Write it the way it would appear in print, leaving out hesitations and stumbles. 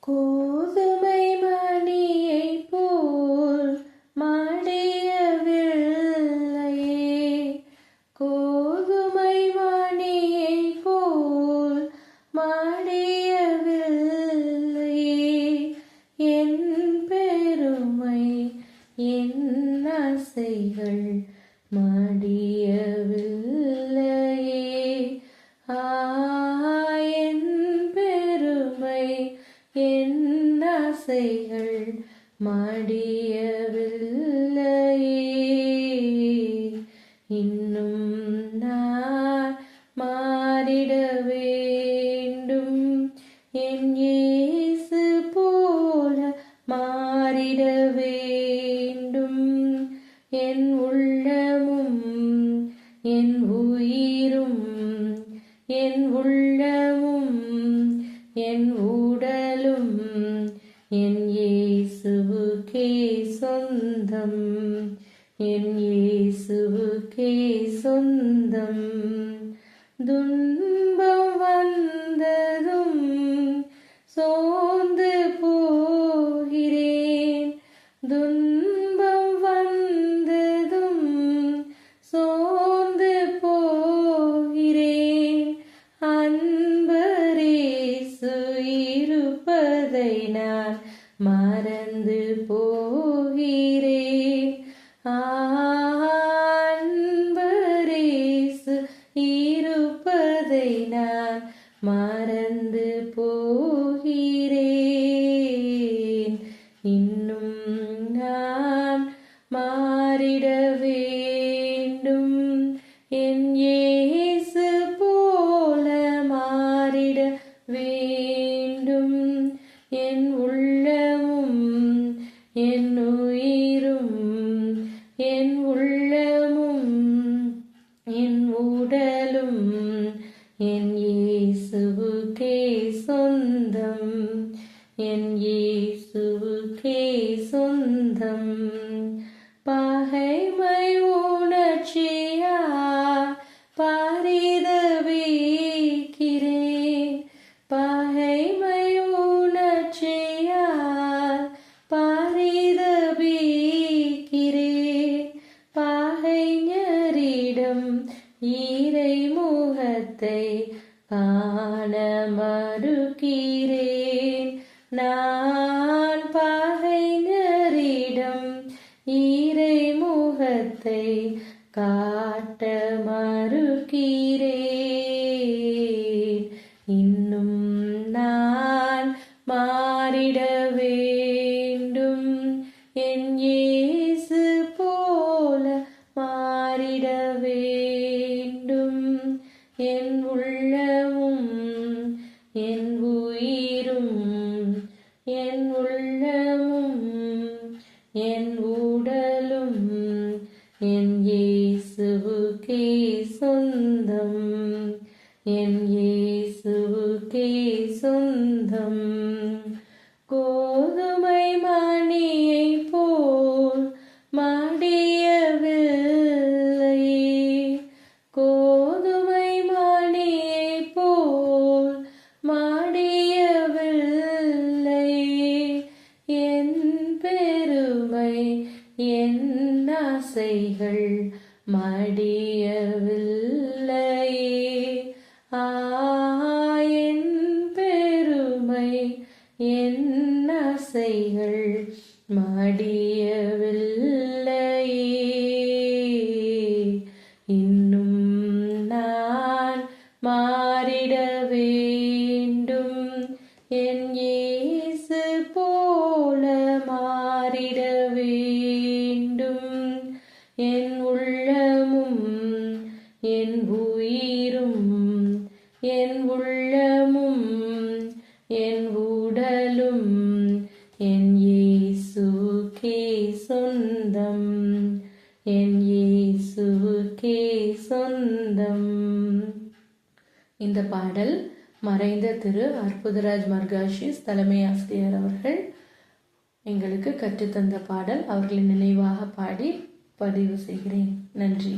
கோதுமை மணியைப் போல் மடியவில்லையே, கோதுமை மணியைப் போல் மடியவில்லையே, என் பெருமை என் ஆசைகள் மடியவில்லையே. என் பெருமை என் ஆசைகள் மடியவில்லையே. இன்னும் நான் மாறிட வேண்டும், என் இயேசு போல மாறிட வேண்டும். என் உள்ளமும் என் உயிரும் என் உள்ளமும் என் உடலும் என் இயேசுவுக்கே சொந்தம், என் இயேசுவுக்கே சொந்தம். துன்பம் வந்ததும் சோர்ந்து போகிறேன், துன்பம் வந்ததும் சோர்ந்து போகிறேன். அன்பரேசு இருப்பதை நான் மறந்து போகிறேன். அன்பரேசு இருப்பதை நான் மறந்து போகிறேன். இன்னும் நான் மாறிட வேண்டும், என் இயேசு போல மாறிட வேண்டும். என் உள்ளமும் என் உயிரும் என் உள்ளமும் என் உடலும் என் இயேசுவுக்கே சொந்தம், என் இயேசுவுக்கே சொந்தம். பகைமை உணர்ச்சியால் பரிதபிக்கிறேன், பகைமை உணர்ச்சியால் பரிதபிக்கிறேன். பகைஞரிடம் இறைமுகத்தை காண மறுக்கிறேன். நான் பகைஞரிடம் இறைமுகத்தை காட்ட மறுக்கிறேன். இன்னும் நான் மாறிட வேண்டும், என் இயேசு போல மாறிட வேண்டும். என் உள்ளமும் என் உயிரும் என் உள்ளமும் என் உடலும் என் இயேசுவுக்கே சொந்தம், என் இயேசுவுக்கே சொந்தம். கோதுமை மணியைப் போல் மடியவில்லையே, கோதுமை மணியைப் போல் மடியவில்லையே, என் பெருமை என் ஆசைகள் மடியவில்லையே. என் பெருமை என் ஆசைகள் மடியவில்லையே. இன்னும் நான் மாறிட வேண்டும், என் இயேசு போல மாறிட வேண்டும். என் உள்ளமும் என் உயிரும் என் உள்ளமும் என் உடலும் என் இயேசுவுக்கே சொந்தம், என் இயேசுவுக்கே சொந்தம். இந்த பாடல் மறைந்த திரு அற்புதராஜ் மர்காஷிஸ் தலைமை ஆசிரியர் அவர்கள் எங்களுக்கு கற்றுத்தந்த பாடல். அவர்களின் நினைவாக பாடி பதிவு செய்கிறேன். நன்றி.